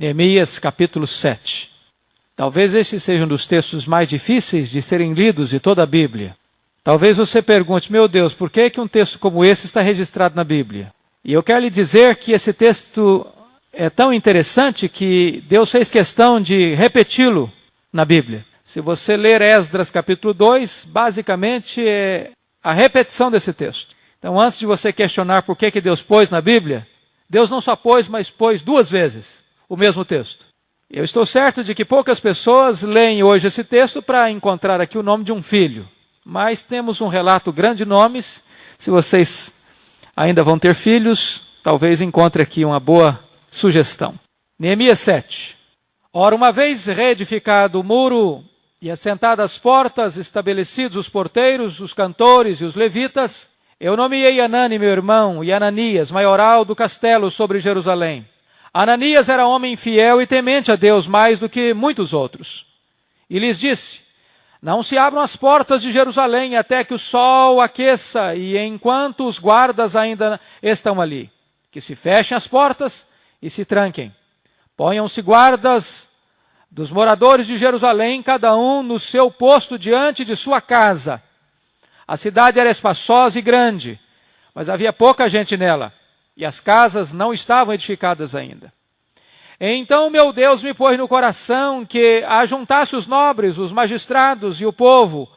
Neemias capítulo 7. Talvez este seja um dos textos mais difíceis de serem lidos de toda a Bíblia. Talvez você pergunte, meu Deus, por que um texto como esse está registrado na Bíblia? E eu quero lhe dizer que esse texto é tão interessante que Deus fez questão de repeti-lo na Bíblia. Se você ler Esdras capítulo 2, basicamente é a repetição desse texto. Então, antes de você questionar por que Deus pôs na Bíblia, Deus não só pôs, mas pôs 2 vezes o mesmo texto. Eu estou certo de que poucas pessoas leem hoje esse texto para encontrar aqui o nome de um filho. Mas temos um relato grande de nomes. Se vocês ainda vão ter filhos, talvez encontre aqui uma boa sugestão. Neemias 7. Ora, uma vez reedificado o muro e assentadas as portas, estabelecidos os porteiros, os cantores e os levitas, eu nomeei Anani, meu irmão, e Ananias, maioral do castelo sobre Jerusalém. Ananias era homem fiel e temente a Deus mais do que muitos outros. E lhes disse, não se abram as portas de Jerusalém até que o sol aqueça e enquanto os guardas ainda estão ali. Que se fechem as portas e se tranquem. Ponham-se guardas dos moradores de Jerusalém, cada um no seu posto diante de sua casa. A cidade era espaçosa e grande, mas havia pouca gente nela. E as casas não estavam edificadas ainda. Então meu Deus me pôs no coração que ajuntasse os nobres, os magistrados e o povo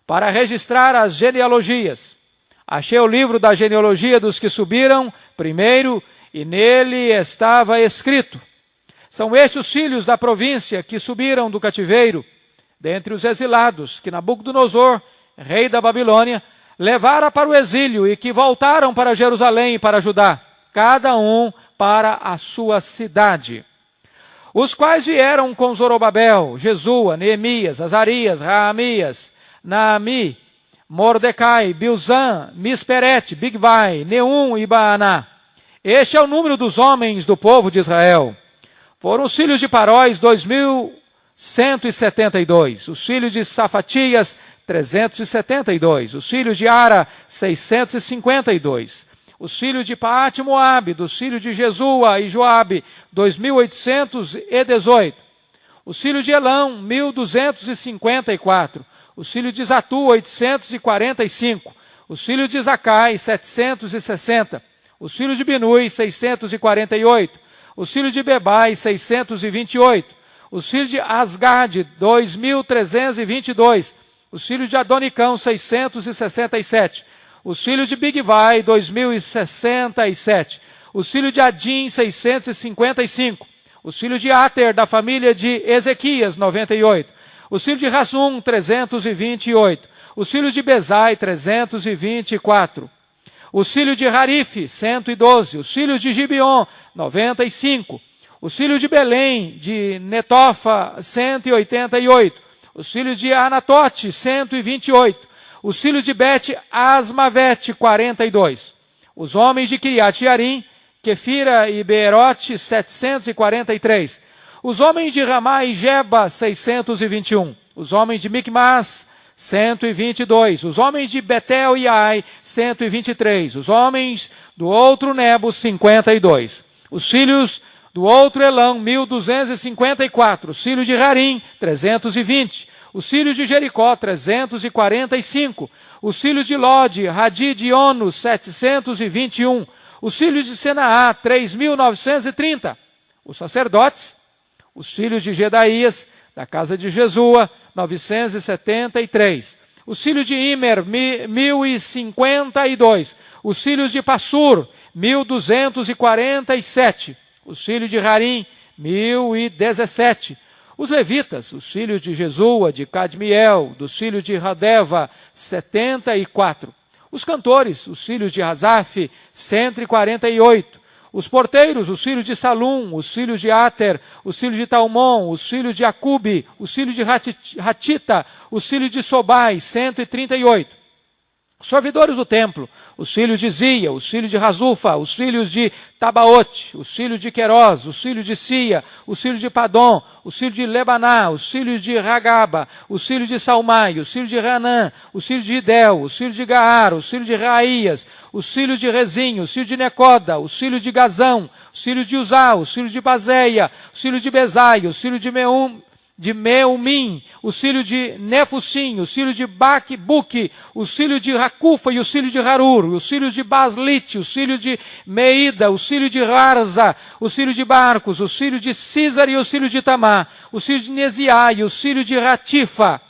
para registrar as genealogias. Achei o livro da genealogia dos que subiram primeiro e nele estava escrito. São estes os filhos da província que subiram do cativeiro, dentre os exilados que Nabucodonosor, rei da Babilônia, levara para o exílio e que voltaram para Jerusalém e para Judá, cada um para a sua cidade. Os quais vieram com Zorobabel, Jesua, Neemias, Azarias, Raamias, Naami, Mordecai, Bilzan, Misperete, Bigvai, Neum e Baaná. Este é o número dos homens do povo de Israel. Foram os filhos de Paróis, 2.172. Os filhos de Safatias, 372. Os filhos de Ara, 652. Os filhos de Paate Moabe, dos filhos de Jesua e Joabe, 2.818. Os filhos de Elão, 1.254. Os filhos de Zatu, 845. Os filhos de Zacai, 760. Os filhos de Binui, 648. Os filhos de Bebai, 628. Os filhos de Asgade, 2.322. Os filhos de Adonicão, 667. Os filhos de Bigvai, 2.067. Os filhos de Adim, 655. Os filhos de Ater, da família de Ezequias, 98. Os filhos de Rasum, 328. Os filhos de Bezai, 324. Os filhos de Harife, 112. Os filhos de Gibeon, 95. Os filhos de Belém, de Netofa, 188. Os filhos de Anatote, 128. Os filhos de Bet-Asmavete, 42. Os homens de Kiriat Jearim, Quefira e Beerote, 743. Os homens de Ramá e Geba, 621. Os homens de Micmas, 122. Os homens de Betel e Ai, 123. Os homens do outro Nebo, 52. Os filhos do outro Elão, 1.254. Os filhos de Harim, 320. Os filhos de Jericó, 345. Os filhos de Lode, Hadid e Ono, 721. Os filhos de Senaá, 3.930. Os sacerdotes, os filhos de Gedaías, da casa de Jesua, 973. Os filhos de Imer, 1.052. Os filhos de Passur, 1.247. Os filhos de Harim, 1.017. Os levitas, os filhos de Jesua, de Cadmiel, dos filhos de Radeva, 74. Os cantores, os filhos de Asaf, 148. Os porteiros, os filhos de Salum, os filhos de Ater, os filhos de Talmon, os filhos de Acube, os filhos de Hatita, os filhos de Sobai, 138. Os servidores do templo, os filhos de Zia, os filhos de Razufa, os filhos de Tabaote, os filhos de Queroz, os filhos de Sia, os filhos de Padom, os filhos de Lebaná, os filhos de Ragaba, os filhos de Salmai, os filhos de Ranã, os filhos de Idel, os filhos de Gaar, os filhos de Raías, os filhos de Rezim, os filhos de Necoda, os filhos de Gazão, os filhos de Uzá, os filhos de Bazeia, os filhos de Bezai, os filhos de Meumim, os filhos de Nefusim, os filhos de Baque-Buque, os filhos de Racufa e os filhos de Harur, os filhos de Baslite, os filhos de Meida, os filhos de Harza, os filhos de Barcos, os filhos de Císar e os filhos de Tamá, os filhos de Neziai, os filhos de Ratifa,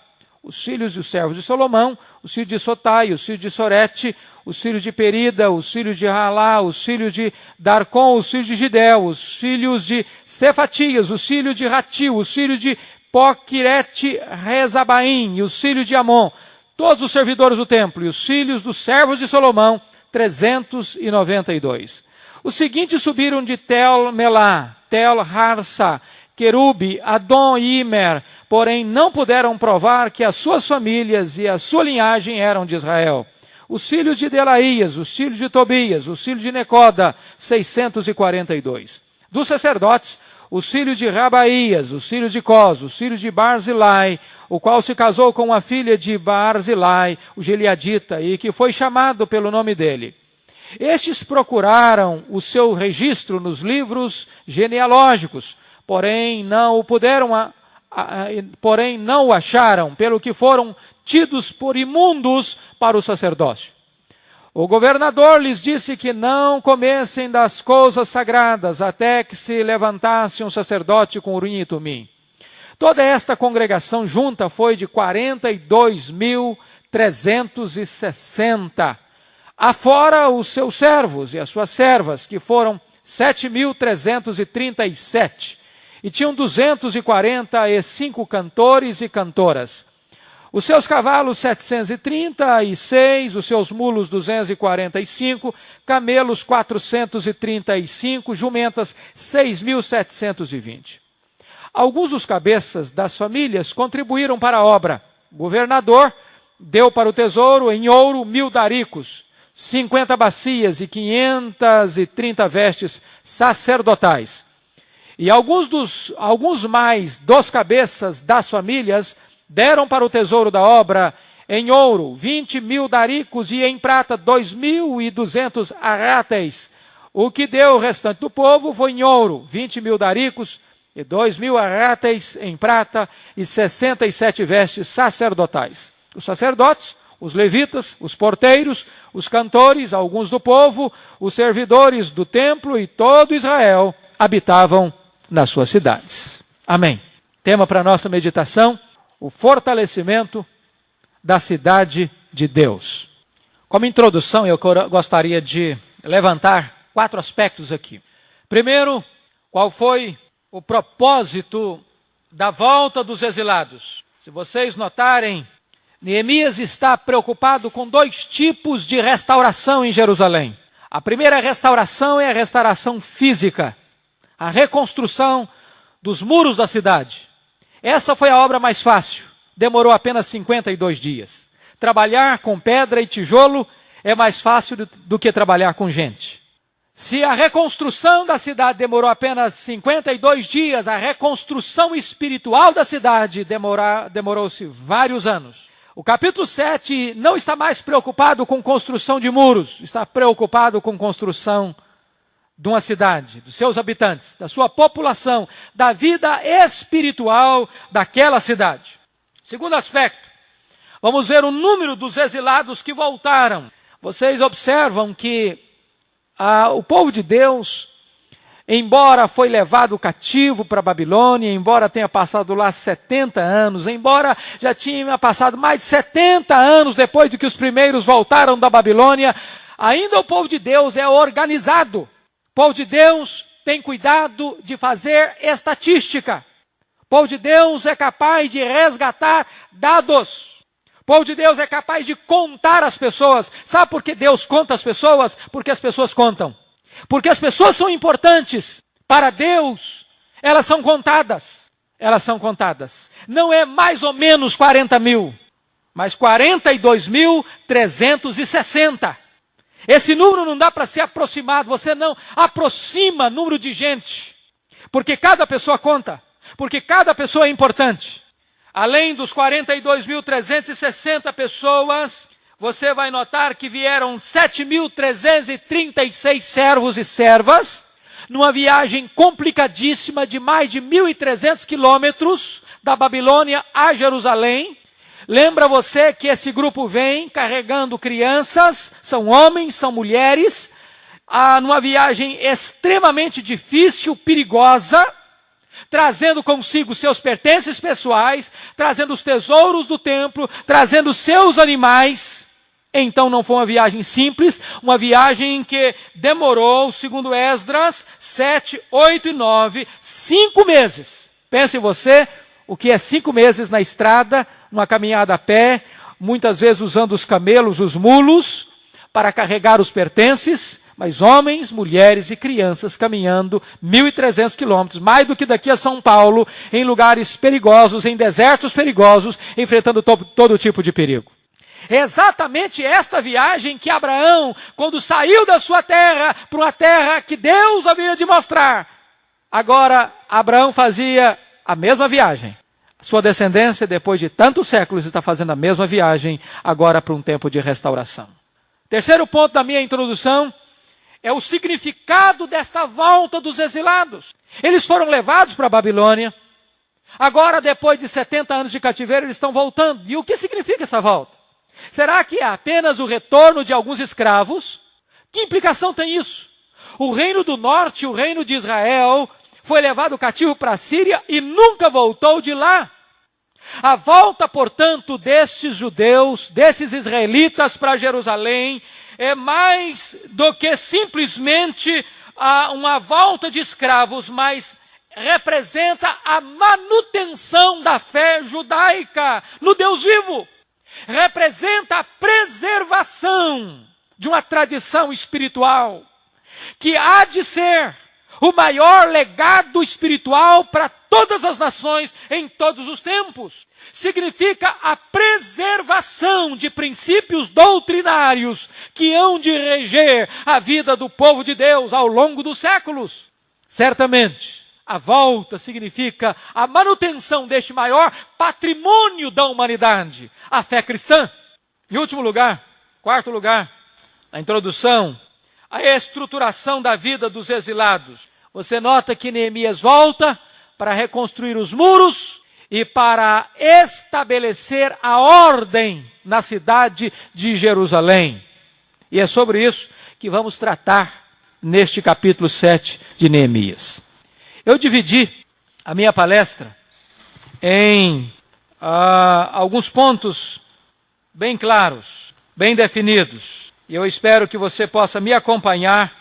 os filhos e os servos de Salomão, os filhos de Sotai, os filhos de Sorete, os filhos de Perida, os filhos de Halá, os filhos de Darcon, os filhos de Gidel, os filhos de Cefatias, os filhos de Ratil, os filhos de Poquirete Rezabaim e os filhos de Amon, todos os servidores do templo, e os filhos dos servos de Salomão, 392. Os seguintes subiram de Tel-Melá, Tel-Harsa, Querube, Adom e Imer, porém não puderam provar que as suas famílias e a sua linhagem eram de Israel. Os filhos de Delaías, os filhos de Tobias, os filhos de Necoda, 642. Dos sacerdotes, os filhos de Rabaías, os filhos de Cos, os filhos de Barzilai, o qual se casou com a filha de Barzilai, o Gileadita, e que foi chamado pelo nome dele. Estes procuraram o seu registro nos livros genealógicos, porém não o acharam, pelo que foram tidos por imundos para o sacerdócio. O governador lhes disse que não comessem das coisas sagradas, até que se levantasse um sacerdote com Urim e Tumim. Toda esta congregação junta foi de 42.360, afora os seus servos e as suas servas, que foram 7.337, e tinham 245 cantores e cantoras. Os seus cavalos 736, os seus mulos 245, camelos 435, jumentas 6.720. Alguns dos cabeças das famílias contribuíram para a obra. O governador deu para o tesouro em ouro 1.000 daricos, 50 bacias e 530 vestes sacerdotais. E alguns mais dos cabeças das famílias deram para o tesouro da obra em ouro 20.000 daricos e em prata 2.200 arráteis. O que deu o restante do povo foi em ouro 20.000 daricos e 2.000 arráteis em prata e 67 vestes sacerdotais. Os sacerdotes, os levitas, os porteiros, os cantores, alguns do povo, os servidores do templo e todo Israel habitavam nas suas cidades. Amém. Tema para nossa meditação: o fortalecimento da cidade de Deus. Como introdução, eu gostaria de levantar 4 aspectos aqui. Primeiro, qual foi o propósito da volta dos exilados? Se vocês notarem, Neemias está preocupado com 2 tipos de restauração em Jerusalém. A primeira restauração é a restauração física, a reconstrução dos muros da cidade. Essa foi a obra mais fácil, demorou apenas 52 dias. Trabalhar com pedra e tijolo é mais fácil do que trabalhar com gente. Se a reconstrução da cidade demorou apenas 52 dias, a reconstrução espiritual da cidade demorou-se vários anos. O capítulo 7 não está mais preocupado com construção de muros, está preocupado com construção de uma cidade, dos seus habitantes, da sua população, da vida espiritual daquela cidade. Segundo aspecto, vamos ver o número dos exilados que voltaram. Vocês observam que o povo de Deus, embora foi levado cativo para a Babilônia, embora tenha passado lá 70 anos, embora já tinha passado mais de 70 anos depois de que os primeiros voltaram da Babilônia, ainda o povo de Deus é organizado. O povo de Deus tem cuidado de fazer estatística. O povo de Deus é capaz de resgatar dados. O povo de Deus é capaz de contar as pessoas. Sabe por que Deus conta as pessoas? Porque as pessoas contam. Porque as pessoas são importantes. Para Deus, elas são contadas. Elas são contadas. Não é mais ou menos 40 mil, mas 42.360. Esse número não dá para ser aproximado, você não aproxima número de gente, porque cada pessoa conta, porque cada pessoa é importante. Além dos 42.360 pessoas, você vai notar que vieram 7.336 servos e servas, numa viagem complicadíssima de mais de 1.300 quilômetros da Babilônia a Jerusalém. Lembra você que esse grupo vem carregando crianças, são homens, são mulheres, numa viagem extremamente difícil, perigosa, trazendo consigo seus pertences pessoais, trazendo os tesouros do templo, trazendo seus animais. Então não foi uma viagem simples, uma viagem que demorou, segundo Esdras, 7, 8 e 9, 5 meses. Pense você, o que é 5 meses na estrada, uma caminhada a pé, muitas vezes usando os camelos, os mulos, para carregar os pertences, mas homens, mulheres e crianças caminhando 1.300 quilômetros, mais do que daqui a São Paulo, em lugares perigosos, em desertos perigosos, enfrentando todo tipo de perigo. É exatamente esta viagem que Abraão, quando saiu da sua terra, para uma terra que Deus havia de mostrar, agora Abraão fazia a mesma viagem. Sua descendência, depois de tantos séculos, está fazendo a mesma viagem, agora para um tempo de restauração. Terceiro ponto da minha introdução é o significado desta volta dos exilados. Eles foram levados para a Babilônia, agora depois de 70 anos de cativeiro eles estão voltando. E o que significa essa volta? Será que é apenas o retorno de alguns escravos? Que implicação tem isso? O reino do norte, o reino de Israel, foi levado cativo para a Síria e nunca voltou de lá. A volta, portanto, destes judeus, desses israelitas para Jerusalém, é mais do que simplesmente uma volta de escravos, mas representa a manutenção da fé judaica no Deus vivo. Representa a preservação de uma tradição espiritual que há de ser o maior legado espiritual para todas as nações em todos os tempos. Significa a preservação de princípios doutrinários que hão de reger a vida do povo de Deus ao longo dos séculos. Certamente, a volta significa a manutenção deste maior patrimônio da humanidade, a fé cristã. Em último lugar, quarto lugar, na introdução, a estruturação da vida dos exilados. Você nota que Neemias volta para reconstruir os muros e para estabelecer a ordem na cidade de Jerusalém. E é sobre isso que vamos tratar neste capítulo 7 de Neemias. Eu dividi a minha palestra em alguns pontos bem claros, bem definidos. E eu espero que você possa me acompanhar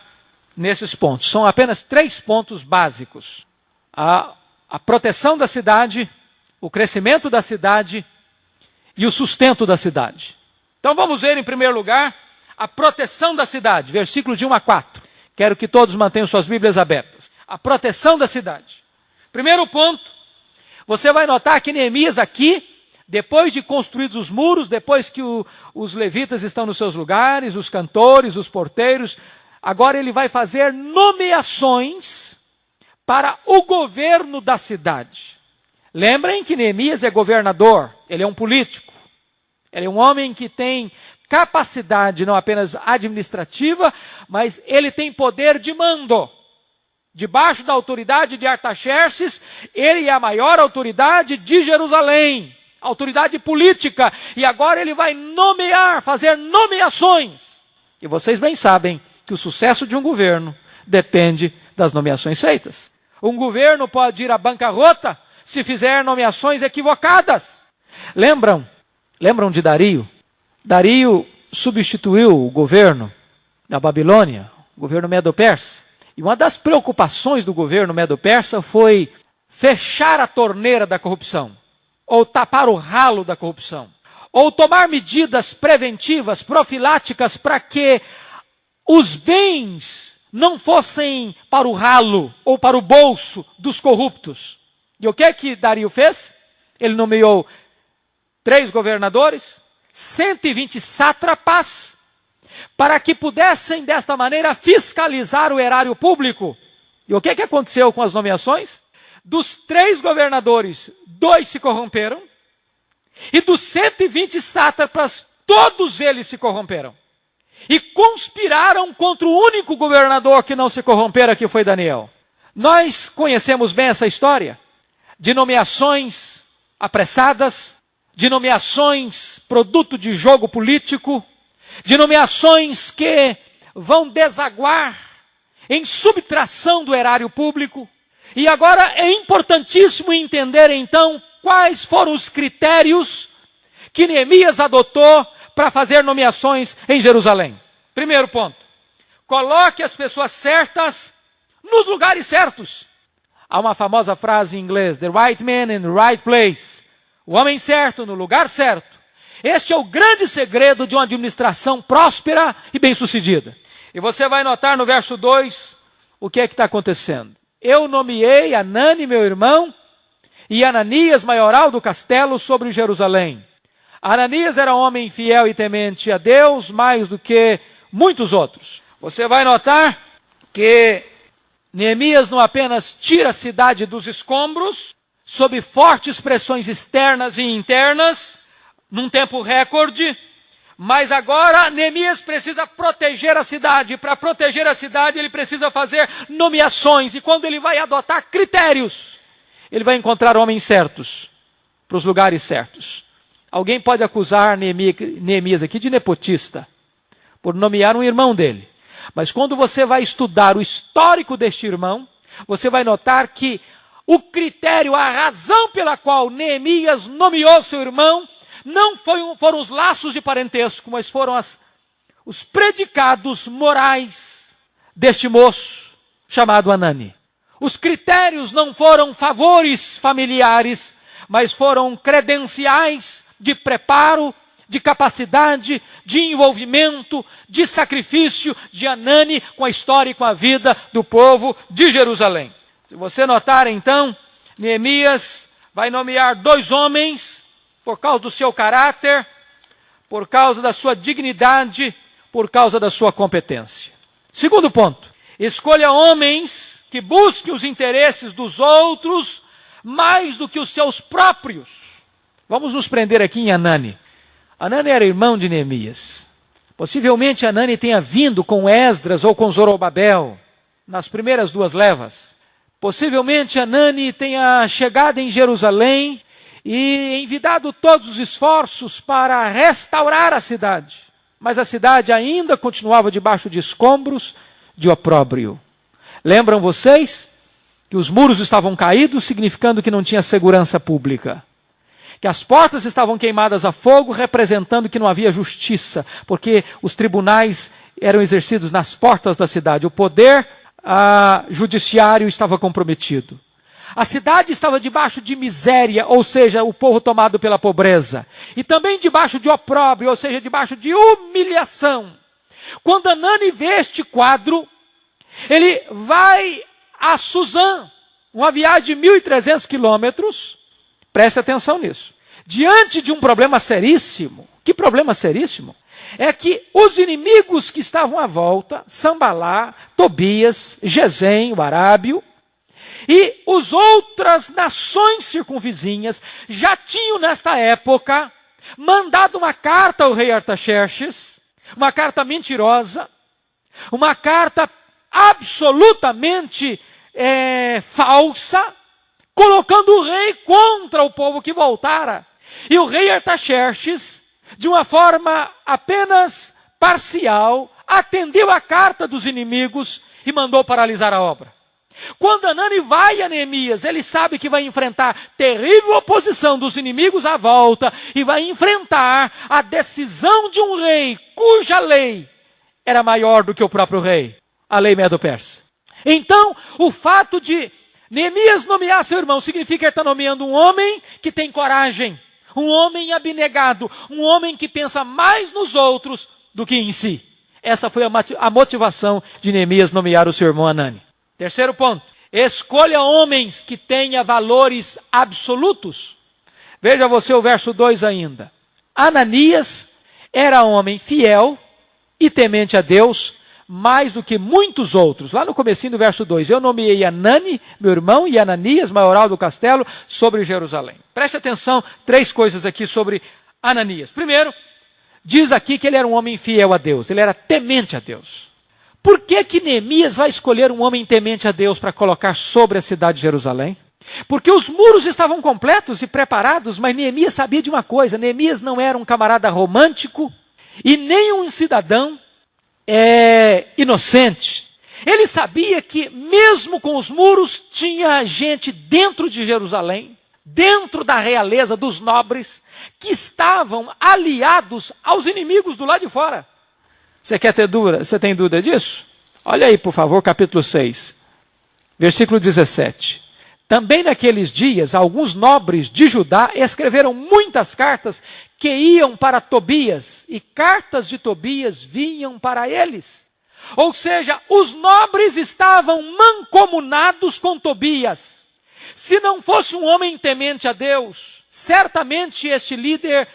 nesses pontos. São apenas 3 pontos básicos. A proteção da cidade, o crescimento da cidade e o sustento da cidade. Então vamos ver em primeiro lugar a proteção da cidade, versículo de 1 a 4. Quero que todos mantenham suas Bíblias abertas. A proteção da cidade. Primeiro ponto, você vai notar que Neemias aqui, depois de construídos os muros, depois que os levitas estão nos seus lugares, os cantores, os porteiros, agora ele vai fazer nomeações para o governo da cidade. Lembrem que Neemias é governador, ele é um político. Ele é um homem que tem capacidade não apenas administrativa, mas ele tem poder de mando. Debaixo da autoridade de Artaxerxes, ele é a maior autoridade de Jerusalém, autoridade política, e agora ele vai nomear, fazer nomeações. E vocês bem sabem que o sucesso de um governo depende das nomeações feitas. Um governo pode ir à bancarrota se fizer nomeações equivocadas. Lembram de Dario? Dario substituiu o governo da Babilônia, o governo medo-persa. E uma das preocupações do governo medo-persa foi fechar a torneira da corrupção, ou tapar o ralo da corrupção, ou tomar medidas preventivas, profiláticas, para que os bens não fossem para o ralo ou para o bolso dos corruptos. E o que Dario fez? Ele nomeou 3 governadores, 120 sátrapas para que pudessem, desta maneira, fiscalizar o erário público. E o que aconteceu com as nomeações? Dos 3 governadores, 2 se corromperam, e dos 120 sátrapas, todos eles se corromperam. E conspiraram contra o único governador que não se corrompera, que foi Daniel. Nós conhecemos bem essa história de nomeações apressadas, de nomeações produto de jogo político, de nomeações que vão desaguar em subtração do erário público. E agora é importantíssimo entender então quais foram os critérios que Neemias adotou para fazer nomeações em Jerusalém. Primeiro ponto, coloque as pessoas certas nos lugares certos. Há uma famosa frase em inglês, the right man in the right place. O homem certo no lugar certo. Este é o grande segredo de uma administração próspera e bem-sucedida. E você vai notar no verso 2 o que é que está acontecendo. Eu nomeei Anani, meu irmão, e Ananias, maioral do castelo, sobre Jerusalém. Ananias era um homem fiel e temente a Deus, mais do que muitos outros. Você vai notar que Neemias não apenas tira a cidade dos escombros, sob fortes pressões externas e internas, num tempo recorde, mas agora Neemias precisa proteger a cidade. Para proteger a cidade, ele precisa fazer nomeações. E quando ele vai adotar critérios, ele vai encontrar homens certos, para os lugares certos. Alguém pode acusar Neemias aqui de nepotista, por nomear um irmão dele. Mas quando você vai estudar o histórico deste irmão, você vai notar que o critério, a razão pela qual Neemias nomeou seu irmão, não foram os laços de parentesco, mas foram os predicados morais deste moço chamado Anani. Os critérios não foram favores familiares, mas foram credenciais de preparo, de capacidade, de envolvimento, de sacrifício de Anani com a história e com a vida do povo de Jerusalém. Se você notar então, Neemias vai nomear 2 homens por causa do seu caráter, por causa da sua dignidade, por causa da sua competência. Segundo ponto, escolha homens que busquem os interesses dos outros mais do que os seus próprios. Vamos nos prender aqui em Anani. Anani era irmão de Neemias. Possivelmente Anani tenha vindo com Esdras ou com Zorobabel nas primeiras 2 levas. Possivelmente Anani tenha chegado em Jerusalém e envidado todos os esforços para restaurar a cidade. Mas a cidade ainda continuava debaixo de escombros, de opróbrio. Lembram vocês que os muros estavam caídos, significando que não tinha segurança pública? Que as portas estavam queimadas a fogo, representando que não havia justiça, porque os tribunais eram exercidos nas portas da cidade. O poder judiciário estava comprometido. A cidade estava debaixo de miséria, ou seja, o povo tomado pela pobreza. E também debaixo de opróbrio, ou seja, debaixo de humilhação. Quando Anani vê este quadro, ele vai a Suzã, uma viagem de 1.300 quilômetros. Preste atenção nisso. Diante de um problema seríssimo. Que problema seríssimo? É que os inimigos que estavam à volta, Sambalá, Tobias, Gesem, o arábio, e as outras nações circunvizinhas já tinham nesta época mandado uma carta ao rei Artaxerxes, uma carta mentirosa, uma carta absolutamente falsa, colocando o rei contra o povo que voltara. E o rei Artaxerxes, de uma forma apenas parcial, atendeu a carta dos inimigos e mandou paralisar a obra. Quando Anani vai a Neemias, ele sabe que vai enfrentar terrível oposição dos inimigos à volta e vai enfrentar a decisão de um rei cuja lei era maior do que o próprio rei, a lei medo-persa. Então, o fato de Neemias nomear seu irmão significa que ele está nomeando um homem que tem coragem, um homem abnegado, um homem que pensa mais nos outros do que em si. Essa foi a motivação de Neemias nomear o seu irmão Anani. Terceiro ponto, escolha homens que tenham valores absolutos. Veja você o verso 2 ainda. Ananias era homem fiel e temente a Deus, mais do que muitos outros. Lá no comecinho do verso 2, eu nomeei Anani, meu irmão, e Ananias, maioral do castelo, sobre Jerusalém. Preste atenção, 3 coisas aqui sobre Ananias. Primeiro, diz aqui que ele era um homem fiel a Deus, ele era temente a Deus. Por que que Neemias vai escolher um homem temente a Deus para colocar sobre a cidade de Jerusalém? Porque os muros estavam completos e preparados, mas Neemias sabia de uma coisa: Neemias não era um camarada romântico e nem um cidadão inocente. Ele sabia que mesmo com os muros tinha gente dentro de Jerusalém, dentro da realeza dos nobres, que estavam aliados aos inimigos do lado de fora. Você quer ter dúvida? Você tem dúvida disso? Olha aí, por favor, capítulo 6, versículo 17. Também naqueles dias, alguns nobres de Judá escreveram muitas cartas que iam para Tobias, e cartas de Tobias vinham para eles. Ou seja, os nobres estavam mancomunados com Tobias. Se não fosse um homem temente a Deus, certamente este líder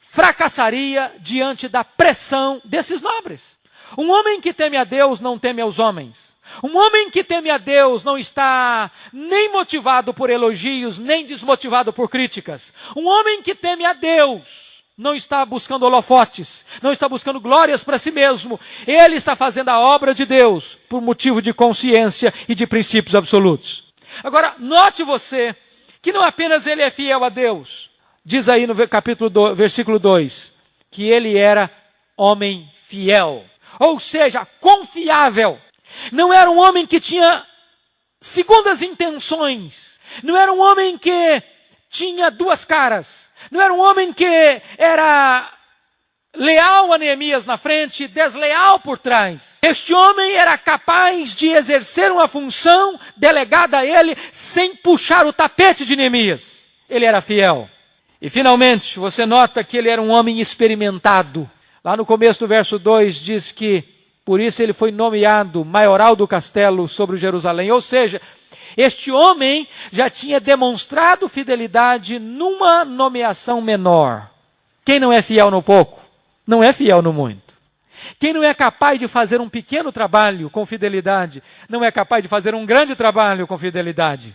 fracassaria diante da pressão desses nobres. Um homem que teme a Deus não teme aos homens. Um homem que teme a Deus não está nem motivado por elogios, nem desmotivado por críticas. Um homem que teme a Deus não está buscando holofotes, não está buscando glórias para si mesmo. Ele está fazendo a obra de Deus por motivo de consciência e de princípios absolutos. Agora, note você que não apenas ele é fiel a Deus. Diz aí no capítulo 2, versículo 2, que ele era homem fiel. Ou seja, confiável. Não era um homem que tinha segundas intenções. Não era um homem que tinha 2 caras. Não era um homem que era leal a Neemias na frente, desleal por trás. Este homem era capaz de exercer uma função delegada a ele sem puxar o tapete de Neemias. Ele era fiel. E finalmente, você nota que ele era um homem experimentado. Lá no começo do verso 2 diz que por isso ele foi nomeado maioral do castelo sobre Jerusalém. Ou seja, este homem já tinha demonstrado fidelidade numa nomeação menor. Quem não é fiel no pouco, não é fiel no muito. Quem não é capaz de fazer um pequeno trabalho com fidelidade, não é capaz de fazer um grande trabalho com fidelidade.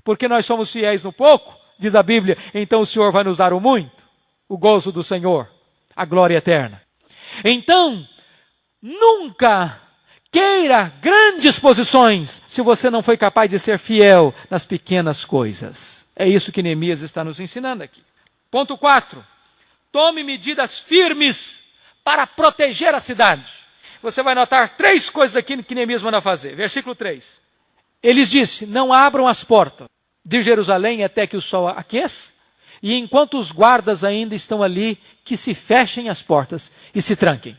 Porque nós somos fiéis no pouco, diz a Bíblia, então o Senhor vai nos dar o muito, o gozo do Senhor, a glória eterna. Então, nunca queira grandes posições se você não foi capaz de ser fiel nas pequenas coisas. É isso que Neemias está nos ensinando aqui. Ponto 4. Tome medidas firmes para proteger a cidade. Você vai notar 3 coisas aqui que Neemias manda fazer. Versículo 3. Eles disse: não abram as portas de Jerusalém até que o sol aqueça, e enquanto os guardas ainda estão ali, que se fechem as portas e se tranquem.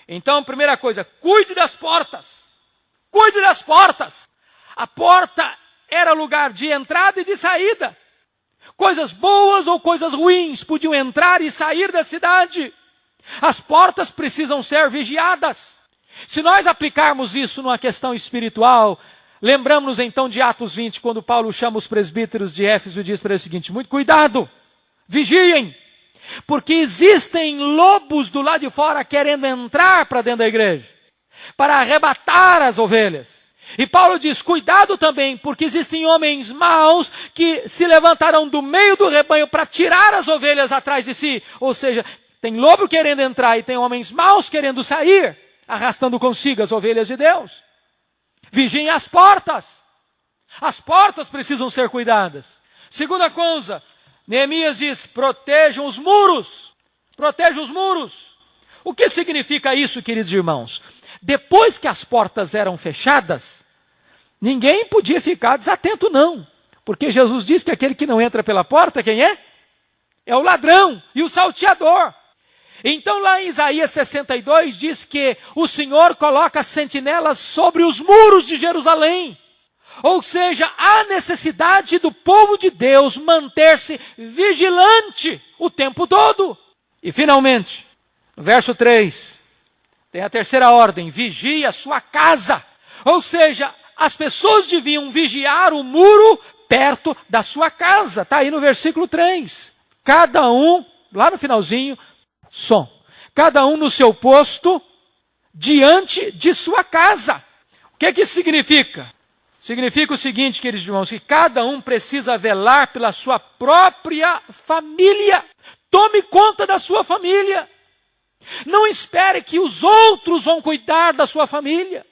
Então, primeira coisa, cuide das portas. Cuide das portas. A porta era lugar de entrada e de saída. Coisas boas ou coisas ruins podiam entrar e sair da cidade. As portas precisam ser vigiadas. Se nós aplicarmos isso numa questão espiritual, lembramos-nos então de Atos 20, quando Paulo chama os presbíteros de Éfeso e diz para eles o seguinte: muito cuidado, vigiem. Porque existem lobos do lado de fora querendo entrar para dentro da igreja, para arrebatar as ovelhas. E Paulo diz, cuidado também, porque existem homens maus que se levantarão do meio do rebanho para tirar as ovelhas atrás de si. Ou seja, tem lobo querendo entrar e tem homens maus querendo sair, arrastando consigo as ovelhas de Deus. Vigiem as portas. As portas precisam ser cuidadas. Segunda coisa, Neemias diz, protejam os muros. Protejam os muros. O que significa isso, queridos irmãos? Depois que as portas eram fechadas, ninguém podia ficar desatento, não. Porque Jesus diz que aquele que não entra pela porta, quem é? É o ladrão e o salteador. Então lá em Isaías 62 diz que o Senhor coloca sentinelas sobre os muros de Jerusalém. Ou seja, há necessidade do povo de Deus manter-se vigilante o tempo todo. E finalmente, no verso 3, tem a terceira ordem, vigie a sua casa. Ou seja, as pessoas deviam vigiar o muro perto da sua casa. Está aí no versículo 3. Cada um lá no finalzinho, som. Cada um no seu posto, diante de sua casa. O que isso significa? Significa o seguinte, queridos irmãos, que cada um precisa velar pela sua própria família. Tome conta da sua família. Não espere que os outros vão cuidar da sua família.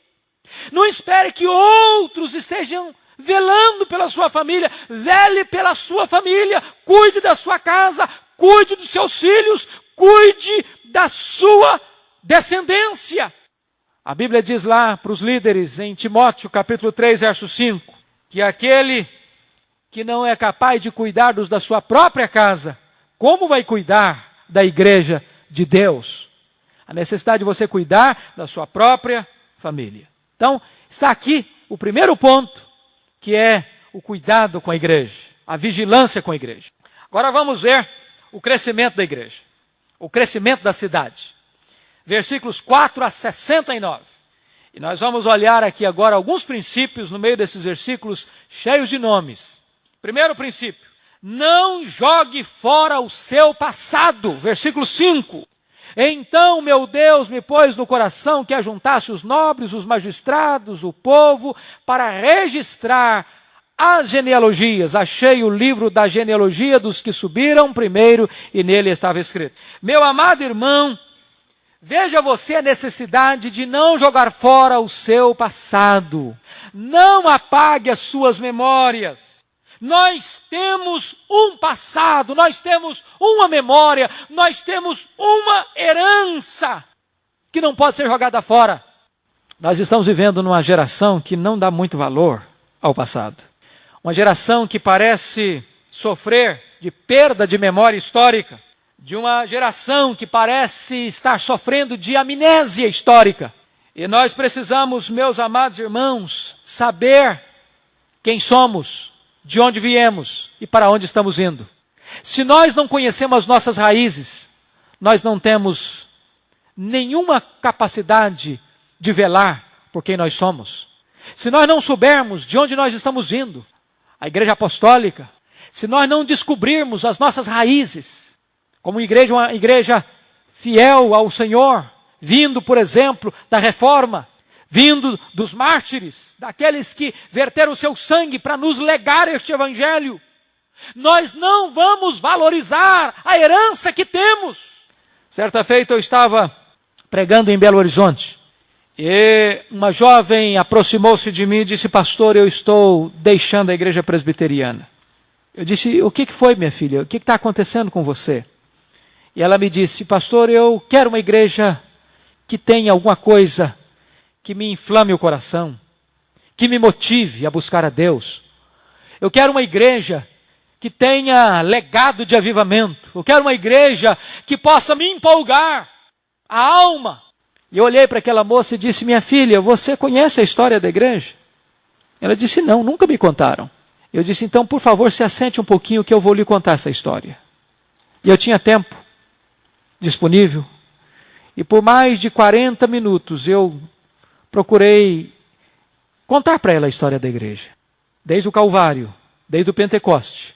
Não espere que outros estejam velando pela sua família. Vele pela sua família. Cuide da sua casa. Cuide dos seus filhos. Cuide da sua descendência. A Bíblia diz lá para os líderes, em Timóteo, capítulo 3, verso 5, que aquele que não é capaz de cuidar da sua própria casa, como vai cuidar da igreja de Deus? A necessidade de você cuidar da sua própria família. Então, está aqui o primeiro ponto, que é o cuidado com a igreja, a vigilância com a igreja. Agora vamos ver o crescimento da igreja, o crescimento da cidade. Versículos 4 a 69. E nós vamos olhar aqui agora alguns princípios no meio desses versículos cheios de nomes. Primeiro princípio, não jogue fora o seu passado. Versículo 5. Então, meu Deus me pôs no coração que ajuntasse os nobres, os magistrados, o povo, para registrar as genealogias. Achei o livro da genealogia dos que subiram primeiro e nele estava escrito. Meu amado irmão, veja você a necessidade de não jogar fora o seu passado. Não apague as suas memórias. Nós temos um passado, nós temos uma memória, nós temos uma herança que não pode ser jogada fora. Nós estamos vivendo numa geração que não dá muito valor ao passado. Uma geração que parece sofrer de perda de memória histórica. De uma geração que parece estar sofrendo de amnésia histórica. E nós precisamos, meus amados irmãos, saber quem somos, de onde viemos e para onde estamos indo. Se nós não conhecemos as nossas raízes, nós não temos nenhuma capacidade de velar por quem nós somos. Se nós não soubermos de onde nós estamos indo, a igreja apostólica, se nós não descobrirmos as nossas raízes, como igreja, uma igreja fiel ao Senhor, vindo, por exemplo, da reforma, vindo dos mártires, daqueles que verteram seu sangue para nos legar este evangelho, nós não vamos valorizar a herança que temos. Certa feita eu estava pregando em Belo Horizonte, e uma jovem aproximou-se de mim e disse: pastor, eu estou deixando a igreja presbiteriana. Eu disse: o que foi, minha filha? O que está acontecendo com você? E ela me disse: pastor, eu quero uma igreja que tenha alguma coisa que me inflame o coração, que me motive a buscar a Deus. Eu quero uma igreja que tenha legado de avivamento. Eu quero uma igreja que possa me empolgar a alma. E eu olhei para aquela moça e disse: minha filha, você conhece a história da igreja? Ela disse: não, nunca me contaram. Eu disse: então, por favor, se assente um pouquinho que eu vou lhe contar essa história. E eu tinha tempo disponível. E por mais de 40 minutos eu procurei contar para ela a história da igreja. Desde o Calvário, desde o Pentecoste,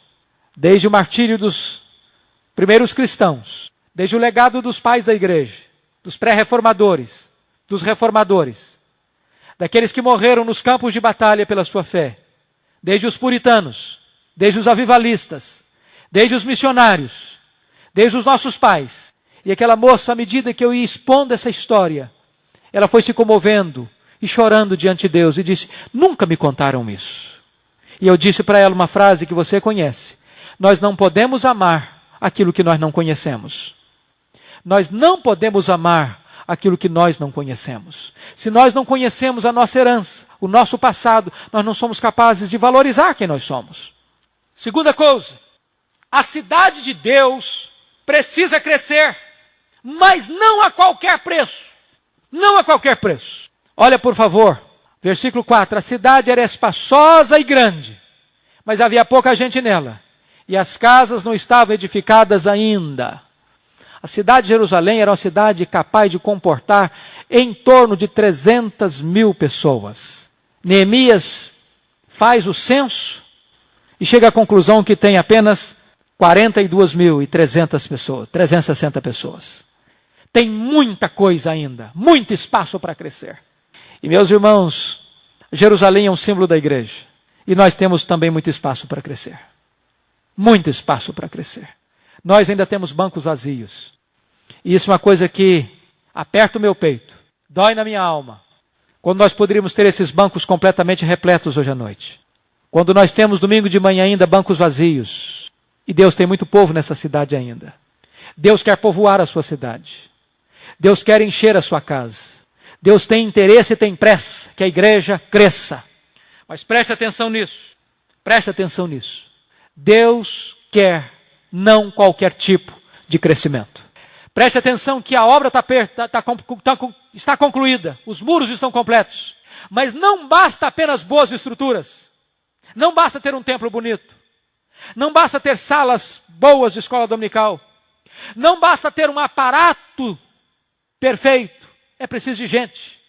desde o martírio dos primeiros cristãos, desde o legado dos pais da igreja, dos pré-reformadores, dos reformadores, daqueles que morreram nos campos de batalha pela sua fé, desde os puritanos, desde os avivalistas, desde os missionários, desde os nossos pais. E aquela moça, à medida que eu ia expondo essa história, ela foi se comovendo e chorando diante de Deus e disse: nunca me contaram isso. E eu disse para ela uma frase que você conhece: nós não podemos amar aquilo que nós não conhecemos. Nós não podemos amar aquilo que nós não conhecemos. Se nós não conhecemos a nossa herança, o nosso passado, nós não somos capazes de valorizar quem nós somos. Segunda coisa, a cidade de Deus precisa crescer, mas não a qualquer preço. Não a qualquer preço. Olha, por favor, versículo 4. A cidade era espaçosa e grande, mas havia pouca gente nela, e as casas não estavam edificadas ainda. A cidade de Jerusalém era uma cidade capaz de comportar em torno de 300.000 pessoas. Neemias faz o censo e chega à conclusão que tem apenas 42.300 pessoas, 360 pessoas. Tem muita coisa ainda, muito espaço para crescer. E meus irmãos, Jerusalém é um símbolo da igreja. E nós temos também muito espaço para crescer. Muito espaço para crescer. Nós ainda temos bancos vazios. E isso é uma coisa que aperta o meu peito, dói na minha alma. Quando nós poderíamos ter esses bancos completamente repletos hoje à noite. Quando nós temos domingo de manhã ainda bancos vazios. E Deus tem muito povo nessa cidade ainda. Deus quer povoar a sua cidade. Deus quer encher a sua casa. Deus tem interesse e tem pressa que a igreja cresça. Mas preste atenção nisso. Preste atenção nisso. Deus quer não qualquer tipo de crescimento. Preste atenção que a obra está concluída. Os muros estão completos. Mas não basta apenas boas estruturas. Não basta ter um templo bonito. Não basta ter salas boas de escola dominical. Não basta ter um aparato perfeito. É preciso de gente.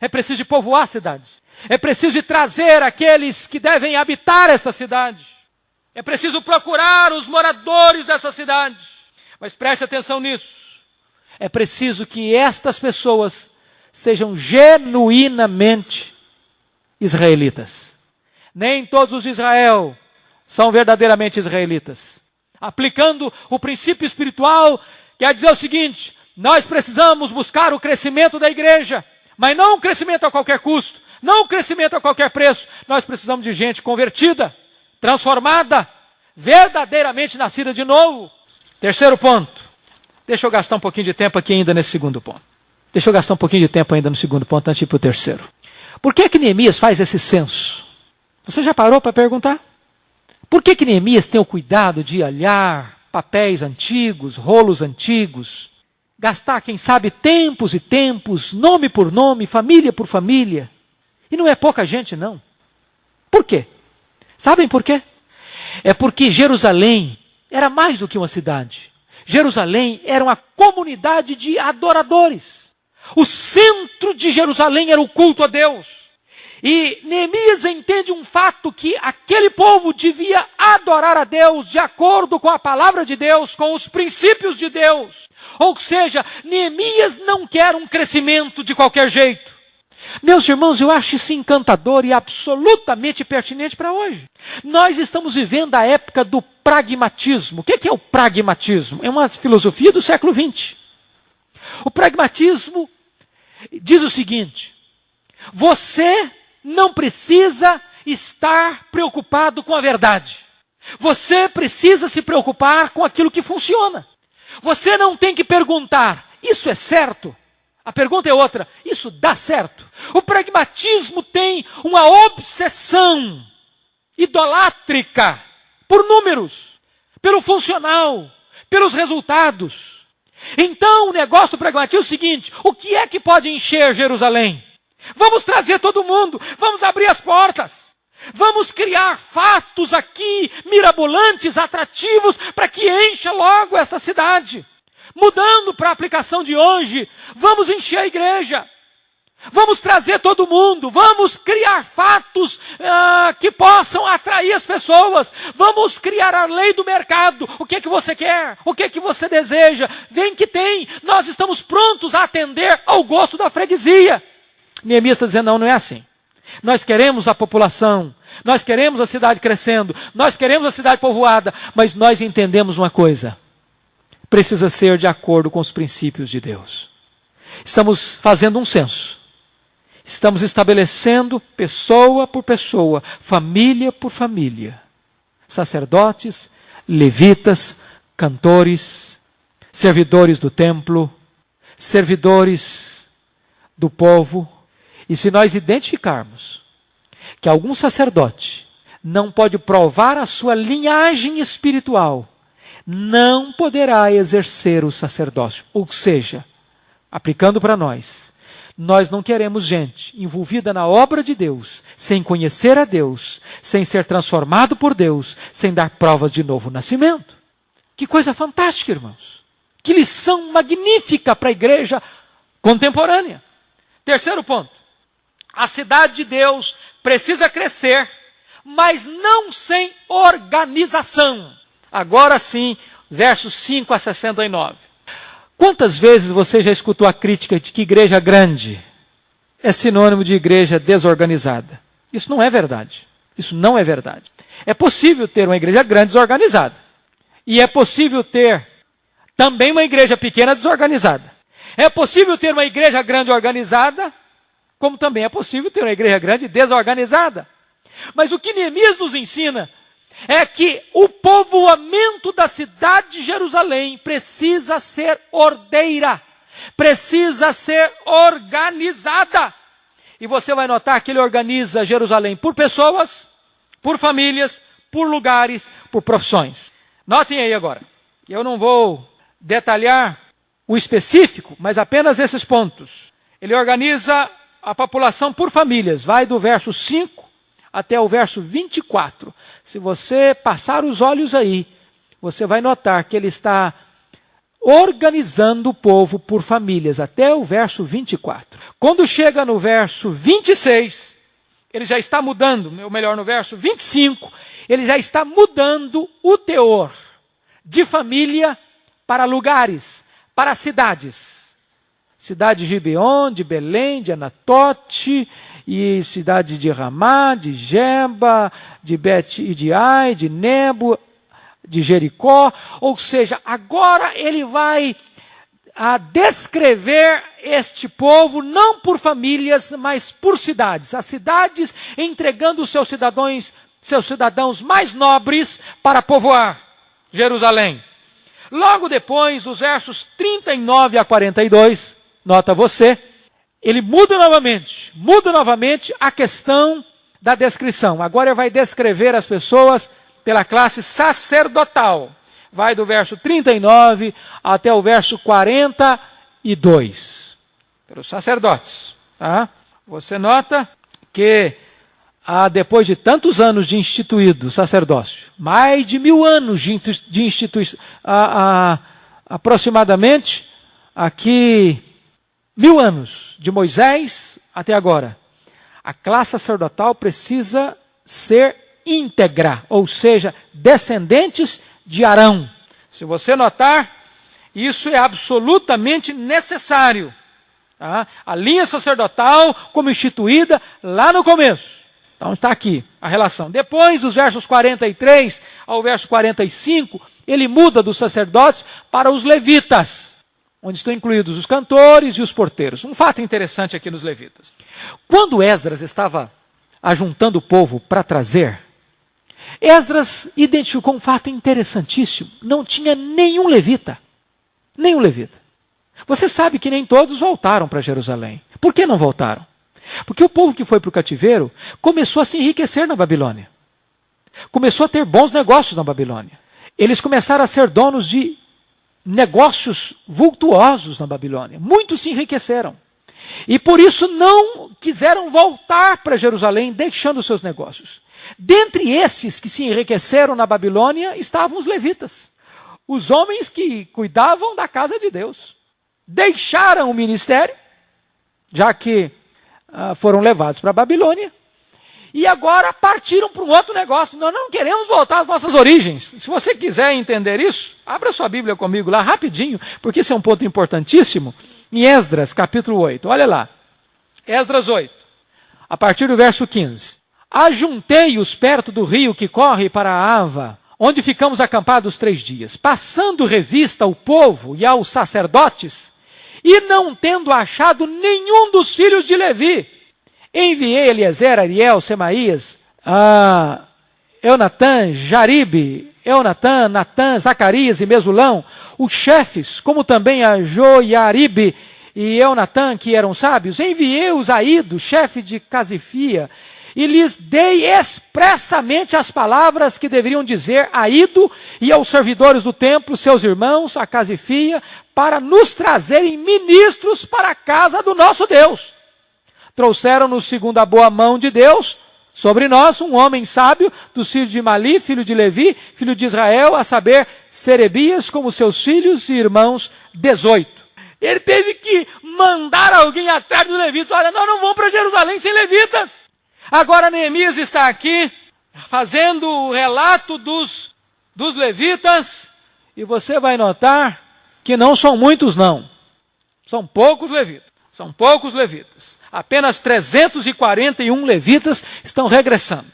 É preciso de povoar a cidade. É preciso de trazer aqueles que devem habitar esta cidade. É preciso procurar os moradores dessa cidade. Mas preste atenção nisso. É preciso que estas pessoas sejam genuinamente israelitas. Nem todos os de Israel são verdadeiramente israelitas. Aplicando o princípio espiritual, quer dizer o seguinte: nós precisamos buscar o crescimento da igreja, mas não um crescimento a qualquer custo, não um crescimento a qualquer preço. Nós precisamos de gente convertida, transformada, verdadeiramente nascida de novo. Terceiro ponto. Deixa eu gastar um pouquinho de tempo aqui ainda nesse segundo ponto. Deixa eu gastar um pouquinho de tempo ainda no segundo ponto, antes de ir para o terceiro. Por que Neemias faz esse censo? Você já parou para perguntar? Por que Neemias tem o cuidado de olhar papéis antigos, rolos antigos, gastar, quem sabe, tempos e tempos, nome por nome, família por família? E não é pouca gente, não. Por quê? Sabem por quê? É porque Jerusalém era mais do que uma cidade. Jerusalém era uma comunidade de adoradores. O centro de Jerusalém era o culto a Deus. E Neemias entende um fato, que aquele povo devia adorar a Deus de acordo com a palavra de Deus, com os princípios de Deus. Ou seja, Neemias não quer um crescimento de qualquer jeito. Meus irmãos, eu acho isso encantador e absolutamente pertinente para hoje. Nós estamos vivendo a época do pragmatismo. O que é o pragmatismo? É uma filosofia do século XX. O pragmatismo diz o seguinte: você não precisa estar preocupado com a verdade. Você precisa se preocupar com aquilo que funciona. Você não tem que perguntar: isso é certo? A pergunta é outra: isso dá certo? O pragmatismo tem uma obsessão idolátrica por números, pelo funcional, pelos resultados. Então o negócio do pragmatismo é o seguinte: o que é que pode encher Jerusalém? Vamos trazer todo mundo, vamos abrir as portas, vamos criar fatos aqui mirabolantes, atrativos, para que encha logo essa cidade. Mudando para a aplicação de hoje, vamos encher a igreja, vamos trazer todo mundo, vamos criar fatos que possam atrair as pessoas, vamos criar a lei do mercado. O que é que você quer? O que é que você deseja? Vem que tem, nós estamos prontos a atender ao gosto da freguesia. Neemias está dizendo: não é assim. Nós queremos a população, nós queremos a cidade crescendo, nós queremos a cidade povoada, mas nós entendemos uma coisa: precisa ser de acordo com os princípios de Deus. Estamos fazendo um censo. Estamos estabelecendo pessoa por pessoa, família por família. Sacerdotes, levitas, cantores, servidores do templo, servidores do povo. E se nós identificarmos que algum sacerdote não pode provar a sua linhagem espiritual, não poderá exercer o sacerdócio. Ou seja, aplicando para nós não queremos gente envolvida na obra de Deus, sem conhecer a Deus, sem ser transformado por Deus, sem dar provas de novo nascimento. Que coisa fantástica, irmãos. Que lição magnífica para a igreja contemporânea. Terceiro ponto. A cidade de Deus precisa crescer, mas não sem organização. Agora sim, versos 5 a 69. Quantas vezes você já escutou a crítica de que igreja grande é sinônimo de igreja desorganizada? Isso não é verdade. Isso não é verdade. É possível ter uma igreja grande desorganizada. E é possível ter também uma igreja pequena desorganizada. É possível ter uma igreja grande organizada, como também é possível ter uma igreja grande desorganizada. Mas o que Neemias nos ensina é que o povoamento da cidade de Jerusalém precisa ser ordeira, precisa ser organizada. E você vai notar que ele organiza Jerusalém por pessoas, por famílias, por lugares, por profissões. Notem aí agora, eu não vou detalhar o específico, mas apenas esses pontos. Ele organiza a população por famílias, vai do verso 5 até o verso 24. Se você passar os olhos aí, você vai notar que ele está organizando o povo por famílias, até o verso 24. Quando chega no verso 26, ele já está mudando, ou melhor, no verso 25, ele já está mudando o teor de família para lugares, para cidades. Cidade de Gibeon, de Belém, de Anatote, e cidade de Ramá, de Geba, de Bet-Idiai, de Nebo, de Jericó. Ou seja, agora ele vai descrever este povo não por famílias, mas por cidades. As cidades entregando seus cidadãos mais nobres para povoar Jerusalém. Logo depois, os versos 39 a 42, nota você, ele muda novamente a questão da descrição. Agora ele vai descrever as pessoas pela classe sacerdotal. Vai do verso 39 até o verso 42. Pelos sacerdotes. Tá? Você nota que depois de tantos anos de instituído o sacerdócio, mais de 1000 anos de instituição, aproximadamente, aqui 1000 anos, de Moisés até agora, a classe sacerdotal precisa ser íntegra, ou seja, descendentes de Arão. Se você notar, isso é absolutamente necessário. Tá? A linha sacerdotal como instituída lá no começo. Então está aqui a relação. Depois, dos versos 43 ao verso 45, ele muda dos sacerdotes para os levitas, onde estão incluídos os cantores e os porteiros. Um fato interessante aqui nos levitas. Quando Esdras estava ajuntando o povo para trazer, Esdras identificou um fato interessantíssimo. Não tinha nenhum levita. Nenhum levita. Você sabe que nem todos voltaram para Jerusalém. Por que não voltaram? Porque o povo que foi para o cativeiro começou a se enriquecer na Babilônia. Começou a ter bons negócios na Babilônia. Eles começaram a ser donos de negócios vultuosos na Babilônia. Muitos se enriqueceram. E por isso não quiseram voltar para Jerusalém, deixando seus negócios. Dentre esses que se enriqueceram na Babilônia estavam os levitas. Os homens que cuidavam da casa de Deus. Deixaram o ministério, já que foram levados para a Babilônia, e agora partiram para um outro negócio. Nós não queremos voltar às nossas origens. Se você quiser entender isso, abra sua Bíblia comigo lá rapidinho, porque esse é um ponto importantíssimo, em Esdras, capítulo 8. Olha lá, Esdras 8, a partir do verso 15. Ajuntei-os perto do rio que corre para a Ava, onde ficamos acampados 3 dias, passando revista ao povo e aos sacerdotes, e não tendo achado nenhum dos filhos de Levi, enviei Eliezer, Ariel, Semaías, Eunatã, Jaribe, Natã, Zacarias e Mesulão, os chefes, como também a Joiaribe e Eunatã, que eram sábios, enviei-os a Ido, chefe de Casifia, e lhes dei expressamente as palavras que deveriam dizer a Ido e aos servidores do templo, seus irmãos, a Casifia, para nos trazerem ministros para a casa do nosso Deus. Trouxeram-nos, segundo a boa mão de Deus, sobre nós, um homem sábio, dos filhos de Mali, filho de Levi, filho de Israel, a saber, Serebias, como seus filhos e irmãos, 18. Ele teve que mandar alguém atrás dos levitas. Olha, nós não vamos para Jerusalém sem levitas. Agora Neemias está aqui, fazendo o relato dos dos levitas, e você vai notar que não são muitos não. São poucos levitas. São poucos levitas. Apenas 341 levitas estão regressando.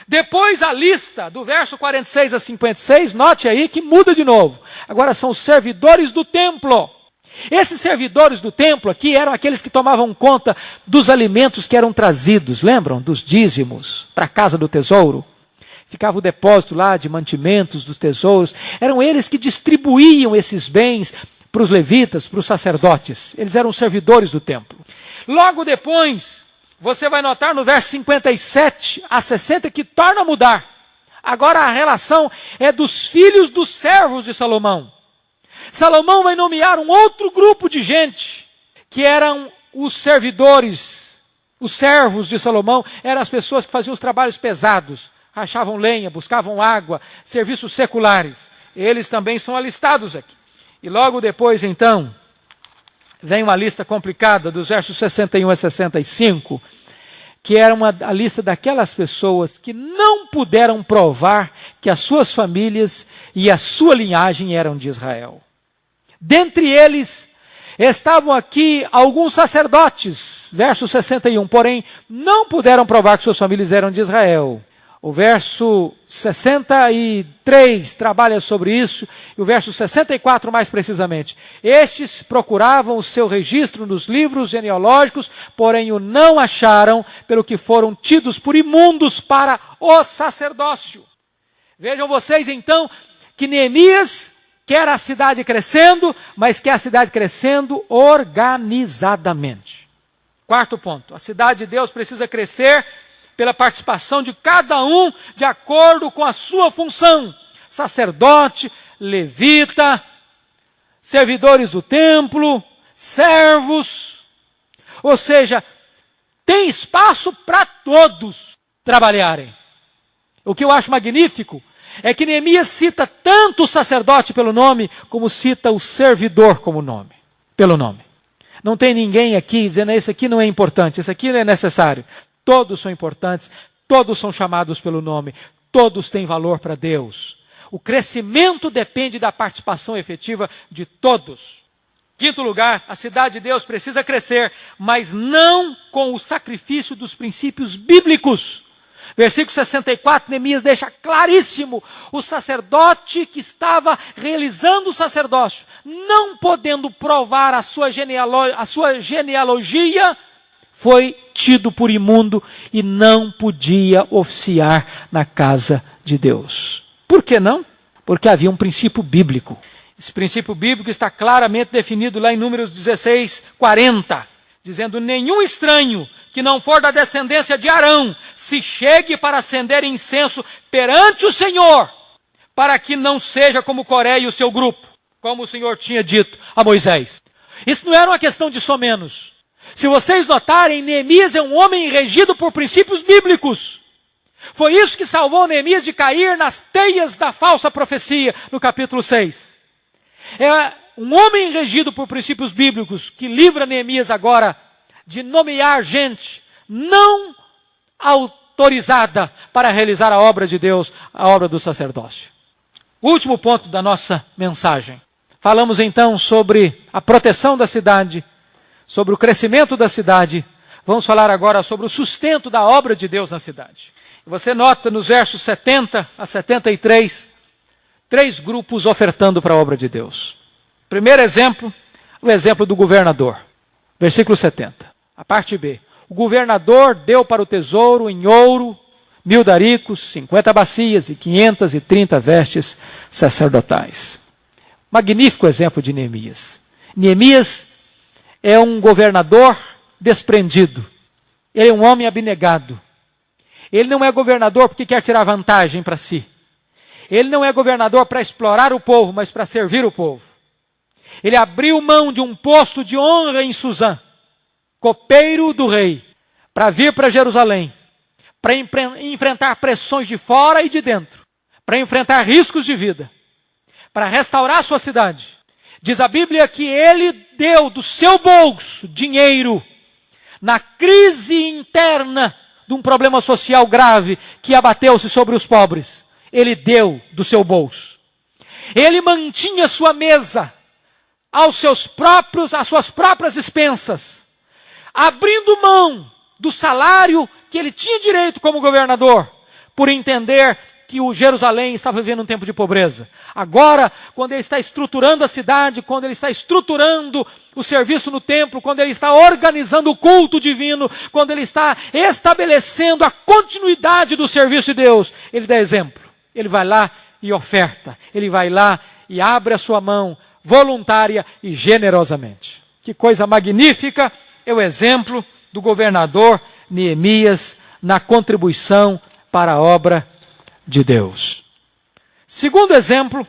Depois a lista do verso 46 a 56, note aí que muda de novo. Agora são os servidores do templo. Esses servidores do templo aqui eram aqueles que tomavam conta dos alimentos que eram trazidos, lembram? Dos dízimos para a casa do tesouro. Ficava o depósito lá de mantimentos dos tesouros. Eram eles que distribuíam esses bens para os levitas, para os sacerdotes. Eles eram servidores do templo. Logo depois, você vai notar no verso 57 a 60 que torna a mudar. Agora a relação é dos filhos dos servos de Salomão. Salomão vai nomear um outro grupo de gente, que eram os servidores, os servos de Salomão, eram as pessoas que faziam os trabalhos pesados, rachavam lenha, buscavam água, serviços seculares. Eles também são alistados aqui. E logo depois, então, vem uma lista complicada dos versos 61 a 65, que era a lista daquelas pessoas que não puderam provar que as suas famílias e a sua linhagem eram de Israel. Dentre eles estavam aqui alguns sacerdotes, verso 61, porém não puderam provar que suas famílias eram de Israel. O verso 63 trabalha sobre isso, e o verso 64 mais precisamente. Estes procuravam o seu registro nos livros genealógicos, porém o não acharam, pelo que foram tidos por imundos para o sacerdócio. Vejam vocês então que Neemias quer a cidade crescendo, mas quer a cidade crescendo organizadamente. Quarto ponto, a cidade de Deus precisa crescer pela participação de cada um de acordo com a sua função. Sacerdote, levita, servidores do templo, servos. Ou seja, tem espaço para todos trabalharem. O que eu acho magnífico é que Neemias cita tanto o sacerdote pelo nome, como cita o servidor como nome, pelo nome. Não tem ninguém aqui dizendo, esse aqui não é importante, esse aqui não é necessário. Todos são importantes, todos são chamados pelo nome, todos têm valor para Deus. O crescimento depende da participação efetiva de todos. Quinto lugar, a cidade de Deus precisa crescer, mas não com o sacrifício dos princípios bíblicos. Versículo 64, Neemias deixa claríssimo, o sacerdote que estava realizando o sacerdócio, não podendo provar a sua genealogia, foi tido por imundo e não podia oficiar na casa de Deus. Por que não? Porque havia um princípio bíblico. Esse princípio bíblico está claramente definido lá em Números 16, 40, dizendo, nenhum estranho que não for da descendência de Arão se chegue para acender incenso perante o Senhor, para que não seja como Coré e o seu grupo, como o Senhor tinha dito a Moisés. Isso não era uma questão de somenos. Se vocês notarem, Neemias é um homem regido por princípios bíblicos. Foi isso que salvou Neemias de cair nas teias da falsa profecia, no capítulo 6. É um homem regido por princípios bíblicos que livra Neemias agora de nomear gente não autorizada para realizar a obra de Deus, a obra do sacerdócio. Último ponto da nossa mensagem. Falamos então sobre a proteção da cidade, sobre o crescimento da cidade. Vamos falar agora sobre o sustento da obra de Deus na cidade. Você nota nos versos 70 a 73, 3 grupos ofertando para a obra de Deus. Primeiro exemplo, o exemplo do governador. Versículo 70, a parte B. O governador deu para o tesouro em ouro 1000 daricos, 50 bacias e 530 vestes sacerdotais. Magnífico exemplo de Neemias. Neemias é um governador desprendido. Ele é um homem abnegado. Ele não é governador porque quer tirar vantagem para si. Ele não é governador para explorar o povo, mas para servir o povo. Ele abriu mão de um posto de honra em Suzã, copeiro do rei, para vir para Jerusalém, para enfrentar pressões de fora e de dentro, para enfrentar riscos de vida, para restaurar sua cidade. Diz a Bíblia que ele deu do seu bolso dinheiro na crise interna de um problema social grave que abateu-se sobre os pobres. ele deu do seu bolso. Ele mantinha sua mesa às suas próprias expensas, abrindo mão do salário que ele tinha direito como governador, por entender que o Jerusalém estava vivendo um tempo de pobreza. Agora, quando ele está estruturando a cidade, quando ele está estruturando o serviço no templo, quando ele está organizando o culto divino, quando ele está estabelecendo a continuidade do serviço de Deus, ele dá exemplo. Ele vai lá e oferta. Ele vai lá e abre a sua mão voluntária e generosamente. Que coisa magnífica é o exemplo do governador Neemias na contribuição para a obra de Deus. Segundo exemplo,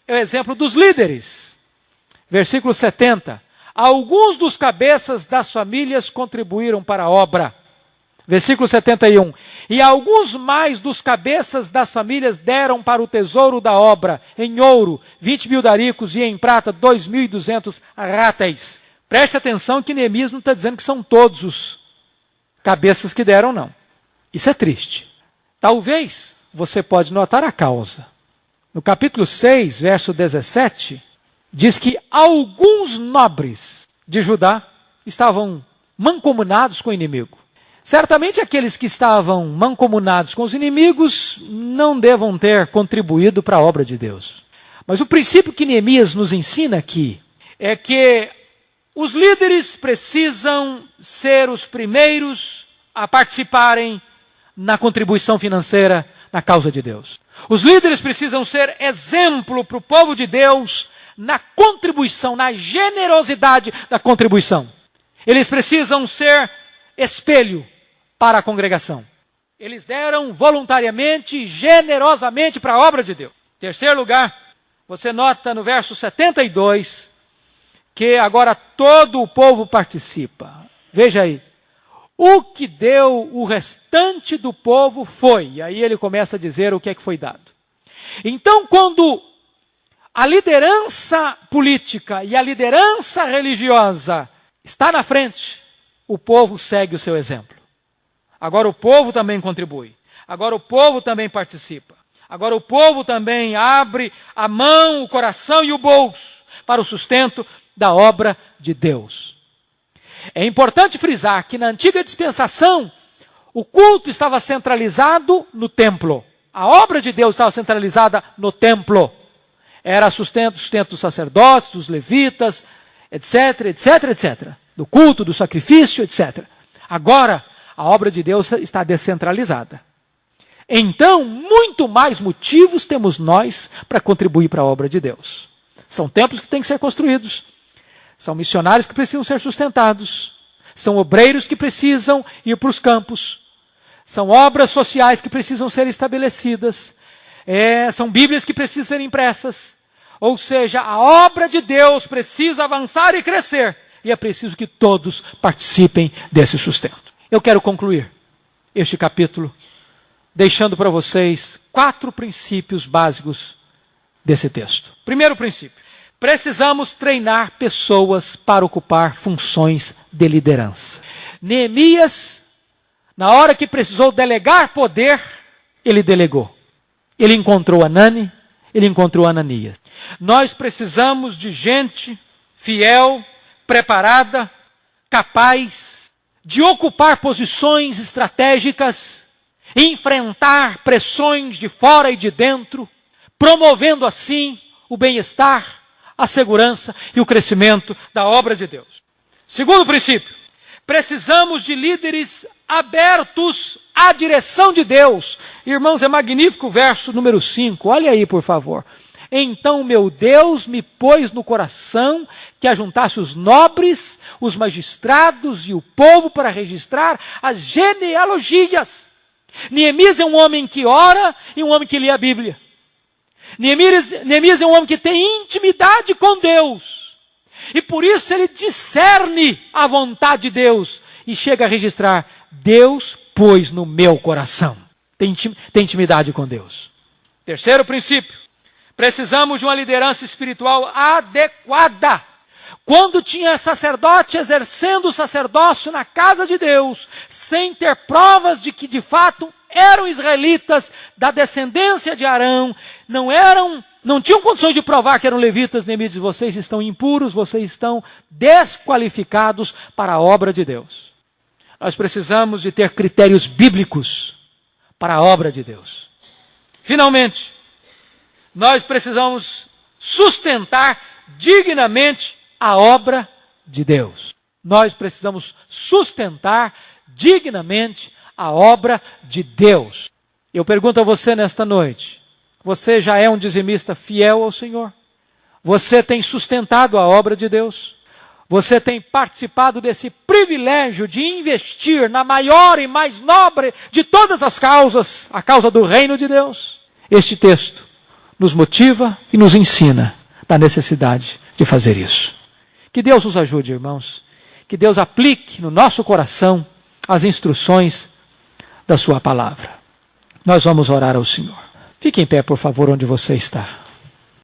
é o exemplo dos líderes. Versículo 70. Alguns dos cabeças das famílias contribuíram para a obra. Versículo 71. E alguns mais dos cabeças das famílias deram para o tesouro da obra, em ouro, 20.000 daricos, e em prata, 2.200 ráteis. Preste atenção que Neemias não está dizendo que são todos os cabeças que deram, não. Isso é triste. Talvez você pode notar a causa. No capítulo 6, verso 17, diz que alguns nobres de Judá estavam mancomunados com o inimigo. Certamente aqueles que estavam mancomunados com os inimigos não devam ter contribuído para a obra de Deus. Mas o princípio que Neemias nos ensina aqui é que os líderes precisam ser os primeiros a participarem na contribuição financeira na causa de Deus. Os líderes precisam ser exemplo para o povo de Deus na contribuição, na generosidade da contribuição. Eles precisam ser espelho para a congregação. Eles deram voluntariamente, generosamente para a obra de Deus. Em terceiro lugar, você nota no verso 72 que agora todo o povo participa. Veja aí. O que deu o restante do povo foi. E aí ele começa a dizer o que é que foi dado. Então, quando a liderança política e a liderança religiosa está na frente, o povo segue o seu exemplo. Agora o povo também contribui. Agora o povo também participa. Agora o povo também abre a mão, o coração e o bolso para o sustento da obra de Deus. É importante frisar que na antiga dispensação, o culto estava centralizado no templo. A obra de Deus estava centralizada no templo. Era sustento dos sacerdotes, dos levitas, etc, etc, etc. Do culto, do sacrifício, etc. Agora, a obra de Deus está descentralizada. Então, muito mais motivos temos nós para contribuir para a obra de Deus. São templos que têm que ser construídos. São missionários que precisam ser sustentados. São obreiros que precisam ir para os campos. São obras sociais que precisam ser estabelecidas. São Bíblias que precisam ser impressas. Ou seja, a obra de Deus precisa avançar e crescer. E é preciso que todos participem desse sustento. Eu quero concluir este capítulo deixando para vocês 4 princípios básicos desse texto. Primeiro princípio. Precisamos treinar pessoas para ocupar funções de liderança. Neemias, na hora que precisou delegar poder, ele delegou. Ele encontrou Anani, ele encontrou Ananias. Nós precisamos de gente fiel, preparada, capaz de ocupar posições estratégicas, enfrentar pressões de fora e de dentro, promovendo assim o bem-estar, a segurança e o crescimento da obra de Deus. Segundo princípio, precisamos de líderes abertos à direção de Deus. Irmãos, é magnífico o verso número 5. Olha aí, por favor. Então meu Deus me pôs no coração que ajuntasse os nobres, os magistrados e o povo para registrar as genealogias. Neemias é um homem que ora e um homem que lê a Bíblia. Neemias é um homem que tem intimidade com Deus. E por isso ele discerne a vontade de Deus. E chega a registrar, Deus pôs no meu coração. Tem intimidade com Deus. Terceiro princípio. Precisamos de uma liderança espiritual adequada. Quando tinha sacerdote exercendo o sacerdócio na casa de Deus, sem ter provas de que de fato eram israelitas da descendência de Arão, não tinham condições de provar que eram levitas, Neemias diz, vocês estão impuros, vocês estão desqualificados para a obra de Deus. Nós precisamos de ter critérios bíblicos para a obra de Deus. Finalmente, nós precisamos sustentar dignamente a obra de Deus. Nós precisamos sustentar dignamente a obra de Deus. Eu pergunto a você nesta noite, você já é um dizimista fiel ao Senhor? Você tem sustentado a obra de Deus? Você tem participado desse privilégio de investir na maior e mais nobre de todas as causas, a causa do reino de Deus? Este texto nos motiva e nos ensina da necessidade de fazer isso. Que Deus nos ajude, irmãos. Que Deus aplique no nosso coração as instruções da sua palavra. Nós vamos orar ao Senhor. Fique em pé, por favor, onde você está.